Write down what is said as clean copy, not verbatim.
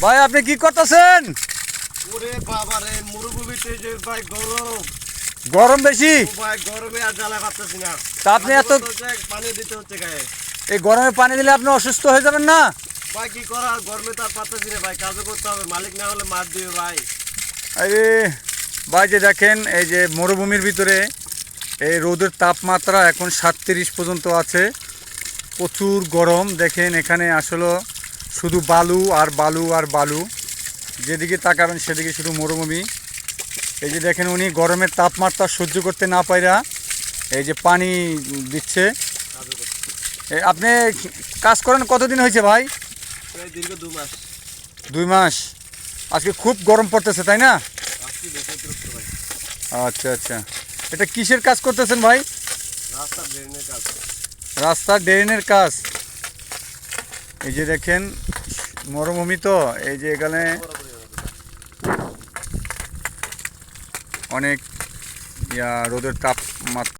ভাই আপনি কি করতেছেন? ওরে বাবা রে, মরুভূমিতে যে ভাই গরম, গরম বেশি। ভাই গরমে আর জ্বালা পাচ্ছি না। তা আপনি এত পানি দিতে হচ্ছে গায়ে। এই গরমে পানি দিলে আপনি অসুস্থ হয়ে যাবেন না? ভাই কি করা, গরমে তো আর পাচ্ছি না ভাই, কাজও করতে হবে, মালিক না হলে মার দিবে ভাই। আরে ভাই, যে দেখেন এই যে মরুভূমির ভিতরে এই রোদের তাপমাত্রা এখন 37 পর্যন্ত আছে। প্রচুর গরম। দেখেন এখানে আসলে শুধু বালু আর বালু আর বালু, যেদিকে তাকাবেন সেদিকে শুধু মরুভূমি। এই যে দেখেন উনি গরমের তাপমাত্রা সহ্য করতে না পাইরা এই যে পানি দিচ্ছে। আপনি কাজ করেন কতদিন হয়েছে ভাই? প্রায় দীর্ঘ 2 মাস। 2 মাস। আজকে খুব গরম পড়তেছে তাই না? আজকে বেশি অতিরিক্ত ভাই। আচ্ছা আচ্ছা, এটা কিসের কাজ করতেছেন ভাই? রাস্তা ড্রেনের কাজ। রাস্তার ড্রেনের কাজ। এই যে দেখেন মরুভূমি তো, এই যে এখানে অনেক রোদের তাপমাত্রা